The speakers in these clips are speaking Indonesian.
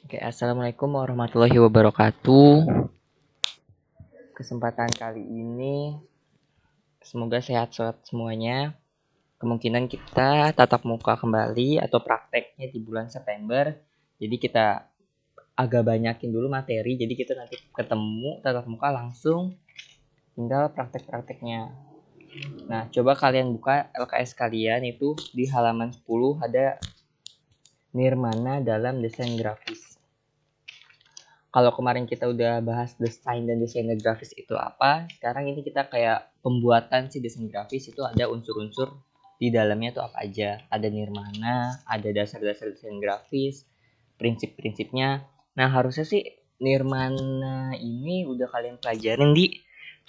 Oke, assalamualaikum warahmatullahi wabarakatuh. Kesempatan kali ini semoga sehat-sehat semuanya. Kemungkinan kita tatap muka kembali atau prakteknya di bulan September. Jadi kita agak banyakin dulu materi. Jadi kita nanti ketemu tatap muka langsung, tinggal praktek-prakteknya. Nah, coba kalian buka LKS kalian itu di halaman 10 ada nirmana dalam desain grafis. Kalau kemarin kita udah bahas desain dan desainer grafis itu apa, sekarang ini kita kayak pembuatan si desain grafis itu ada unsur-unsur di dalamnya tuh apa aja. Ada nirmana, ada dasar-dasar desain grafis, prinsip-prinsipnya. Nah, harusnya sih nirmana ini udah kalian pelajarin di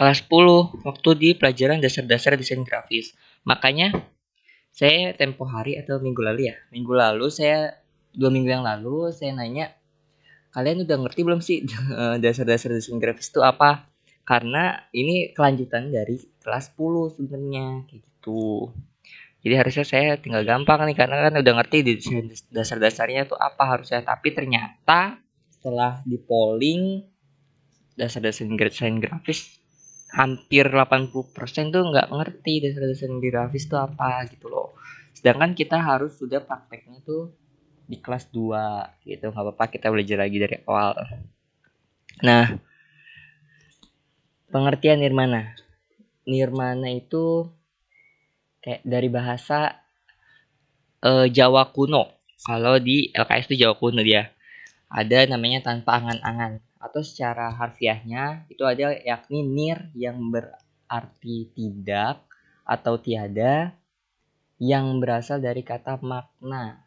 kelas 10 waktu di pelajaran dasar-dasar desain grafis. Makanya saya tempo hari atau minggu lalu ya, 2 minggu yang lalu saya nanya, kalian udah ngerti belum sih dasar-dasar desain grafis itu apa? Karena ini kelanjutan dari kelas 10 sebenarnya kayak gitu. Jadi harusnya saya tinggal gampang nih karena kan udah ngerti desain dasar-dasarnya itu apa harusnya. Tapi ternyata setelah di polling dasar-dasar desain grafis hampir 80% tuh nggak ngerti dasar-dasar grafis itu apa gitu loh. Sedangkan kita harus sudah prakteknya tuh di kelas 2 gitu, nggak apa-apa kita belajar lagi dari awal. Nah, pengertian nirmana. Nirmana itu kayak dari bahasa Jawa kuno. Kalau di LKS itu Jawa kuno dia. Ada namanya tanpa angan-angan atau secara harfiahnya itu ada yakni nir yang berarti tidak atau tiada yang berasal dari kata makna.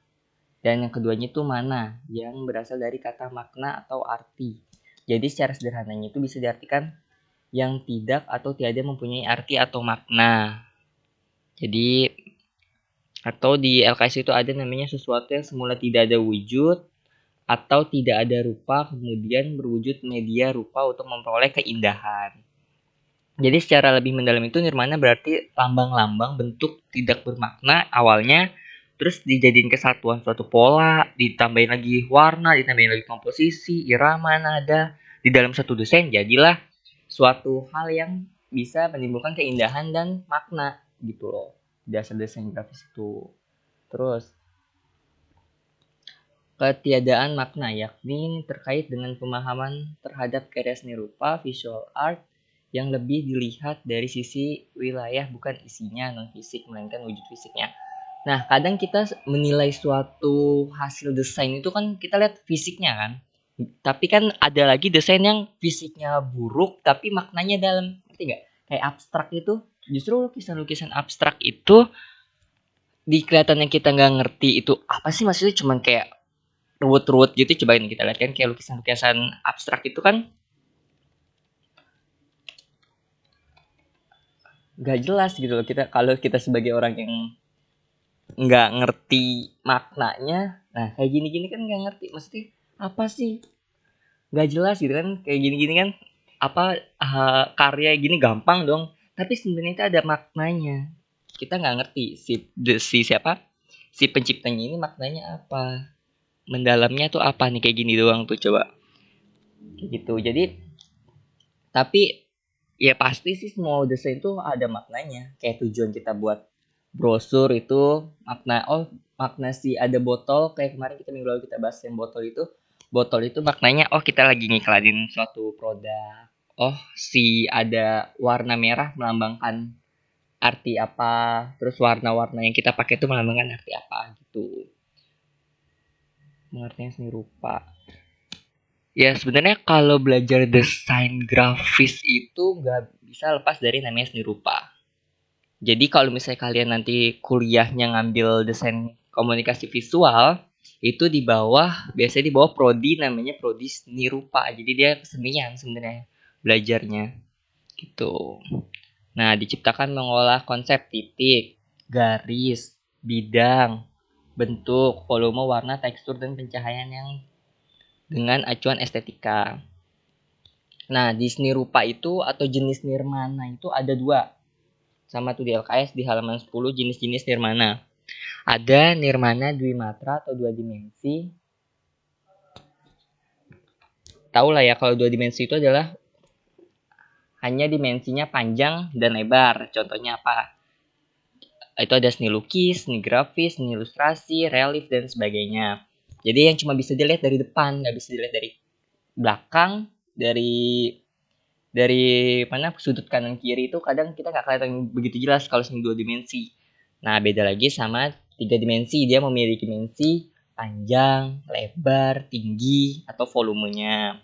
Dan yang keduanya itu mana yang berasal dari kata makna atau arti. Jadi secara sederhananya itu bisa diartikan yang tidak atau tiada mempunyai arti atau makna. Jadi atau di LKS itu ada namanya sesuatu yang semula tidak ada wujud atau tidak ada rupa kemudian berwujud media rupa untuk memperoleh keindahan. Jadi secara lebih mendalam itu nirmana berarti lambang-lambang bentuk tidak bermakna awalnya terus dijadiin kesatuan suatu pola, ditambahin lagi warna, ditambahin lagi komposisi, irama, nada di dalam satu desain jadilah suatu hal yang bisa menimbulkan keindahan dan makna gitu loh. Dasar desain grafis itu. Terus ketiadaan makna yakni terkait dengan pemahaman terhadap karya seni rupa visual art yang lebih dilihat dari sisi wilayah bukan isinya non fisik melainkan wujud fisiknya. Nah, kadang kita menilai suatu hasil desain itu kan kita lihat fisiknya kan. Tapi kan ada lagi desain yang fisiknya buruk tapi maknanya dalam. Ngerti nggak? Kayak abstrak itu, justru lukisan-lukisan abstrak itu di kelihatannya kita nggak ngerti itu apa sih maksudnya, cuman kayak ruwet-ruwet gitu. Cobain kita lihat kan kayak lukisan-lukisan abstrak itu kan nggak jelas gitu loh. Kita kalau kita sebagai orang yang nggak ngerti maknanya, nah kayak gini-gini kan nggak ngerti maksudnya apa sih, nggak jelas gitu kan. Kayak gini-gini kan apa karya gini gampang dong, tapi sebenarnya itu ada maknanya. Kita nggak ngerti si siapa si penciptanya ini maknanya apa, mendalamnya tuh apa nih, kayak gini doang tuh coba kayak gitu. Jadi tapi ya pasti sih semua desain itu ada maknanya. Kayak tujuan kita buat brosur itu makna, oh makna si ada botol, kayak kemarin kita minggu lalu kita bahas yang botol itu maknanya oh kita lagi ngiklanin suatu produk. Oh si ada warna merah melambangkan arti apa, terus warna-warna yang kita pakai itu melambangkan arti apa gitu. Pengertian seni rupa. Ya sebenarnya kalau belajar desain grafis itu nggak bisa lepas dari namanya seni rupa. Jadi kalau misalnya kalian nanti kuliahnya ngambil desain komunikasi visual, itu di bawah biasanya di bawah prodi namanya prodi seni rupa. Jadi dia kesenian sebenarnya belajarnya gitu. Nah, diciptakan mengolah konsep titik, garis, bidang, bentuk, volume, warna, tekstur dan pencahayaan yang dengan acuan estetika. Nah, di seni rupa itu atau jenis nirmana itu ada 2. Sama tuh di LKS di halaman 10 jenis-jenis nirmana. Ada nirmana dwimatra atau 2 dimensi. tahu lah ya kalau 2 dimensi itu adalah hanya dimensinya panjang dan lebar. Contohnya apa? Itu ada seni lukis, seni grafis, seni ilustrasi, relief, dan sebagainya. Jadi yang cuma bisa dilihat dari depan, nggak bisa dilihat dari belakang, dari mana sudut kanan kiri itu kadang kita nggak kelihatan begitu jelas kalau seni 2 dimensi. Nah, beda lagi sama 3 dimensi. Dia memiliki dimensi panjang, lebar, tinggi, atau volumenya.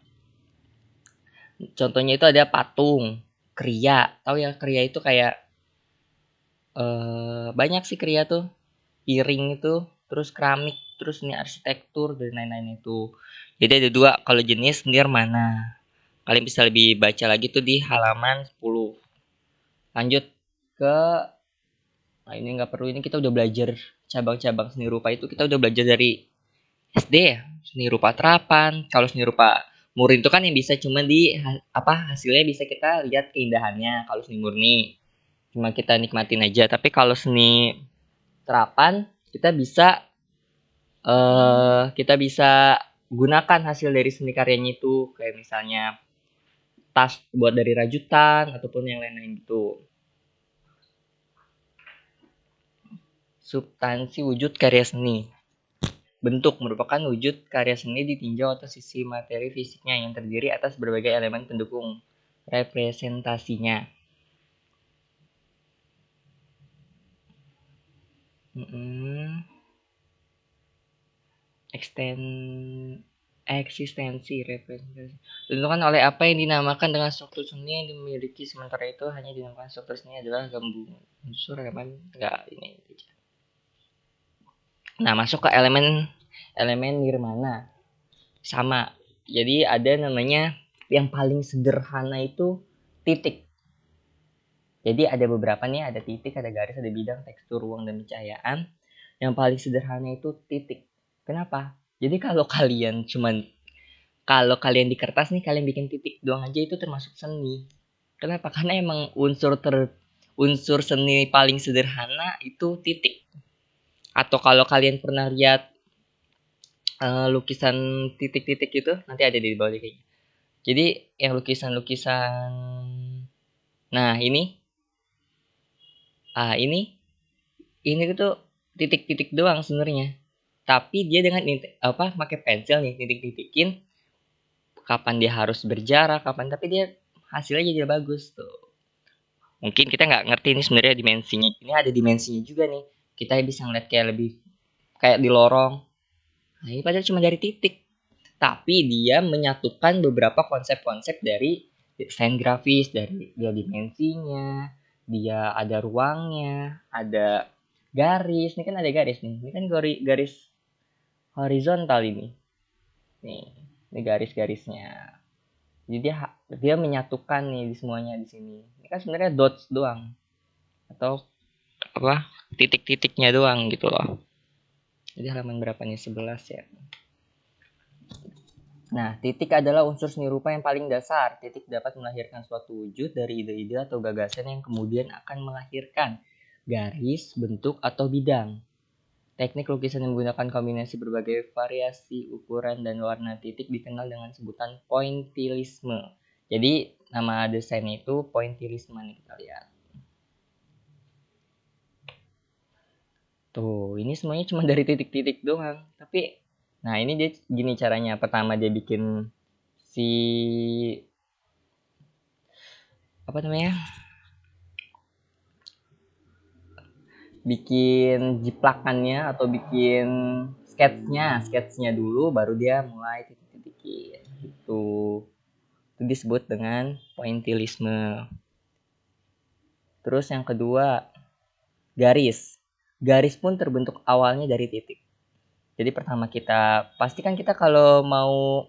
Contohnya itu ada patung, kriya. Tahu ya, kriya itu kayak banyak sih kriya tuh. Piring itu, terus keramik, terus ini arsitektur dan lain-lain itu. Jadi ada 2 kalau jenis nirmana. Kalian bisa lebih baca lagi tuh di halaman 10. Lanjut ke ini nggak perlu, ini kita udah belajar cabang-cabang seni rupa itu kita udah belajar dari SD ya. Seni rupa terapan. Kalau seni rupa murni itu kan yang bisa cuma di hasilnya bisa kita lihat keindahannya. Kalau seni murni cuma kita nikmatin aja. Tapi kalau seni terapan kita bisa gunakan hasil dari seni karyanya itu, kayak misalnya tas buat dari rajutan ataupun yang lain-lain gitu. Substansi wujud karya seni. Bentuk merupakan wujud karya seni ditinjau atas sisi materi fisiknya yang terdiri atas berbagai elemen pendukung representasinya. Eksistensi representasi ditentukan oleh apa yang dinamakan dengan struktur seni yang dimiliki, sementara itu hanya dinamakan struktur seni adalah gabungan unsur elemen enggak ini. Nah, masuk ke elemen nirmana. Sama. Jadi ada namanya yang paling sederhana itu titik. Jadi ada beberapa nih, ada titik, ada garis, ada bidang, tekstur, ruang, dan pencahayaan. Yang paling sederhana itu titik. Kenapa? Jadi kalau kalian di kertas nih, kalian bikin titik doang aja itu termasuk seni. Kenapa? Karena emang unsur seni paling sederhana itu titik. Atau kalau kalian pernah lihat lukisan titik-titik itu, nanti ada di bawah kayaknya. Jadi yang lukisan-lukisan, nah ini tuh titik-titik doang sebenarnya. Tapi dia dengan pakai pensil nih titik-titikin kapan dia harus berjarak, kapan, tapi dia hasilnya jadi bagus tuh. Mungkin kita nggak ngerti ini sebenarnya dimensinya. Ini ada dimensinya juga nih. Kita bisa ngeliat kayak lebih kayak di lorong. Nah, ini padahal cuma dari titik. Tapi dia menyatukan beberapa konsep-konsep dari desain grafis, dari dia dimensinya, dia ada ruangnya, ada garis. Ini kan ada garis nih. Ini kan garis horizontal ini. Nih, ini garis-garisnya. Jadi dia menyatukan nih di semuanya di sini. Ini kan sebenarnya dots doang atau titik-titiknya doang gitu loh. Jadi halaman berapa nih? 11 ya. Nah, titik adalah unsur seni rupa yang paling dasar. Titik dapat melahirkan suatu wujud dari ide-ide atau gagasan yang kemudian akan melahirkan garis, bentuk, atau bidang. Teknik lukisan yang menggunakan kombinasi berbagai variasi ukuran dan warna titik dikenal dengan sebutan pointillisme. Jadi nama desain itu pointillisme nih, kita lihat. Tuh, ini semuanya cuma dari titik-titik doang. Tapi, nah ini dia gini caranya. Pertama dia bikin bikin jiplakannya atau bikin sketsnya dulu, baru dia mulai titik-titikin gitu. Itu disebut dengan pointillisme. Terus yang kedua, garis pun terbentuk awalnya dari titik. Jadi pertama pastikan kita kalau mau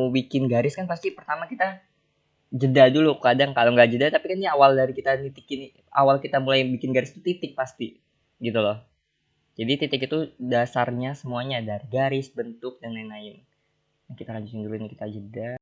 bikin garis kan pasti pertama kita jeda dulu. Kadang kalau nggak jeda, tapi kan ini awal dari kita nitikin, awal kita mulai bikin garis itu titik pasti gitu loh. Jadi titik itu dasarnya semuanya dari garis, bentuk, dan lain-lain. Nah, kita lanjutin dulu, ini kita jeda.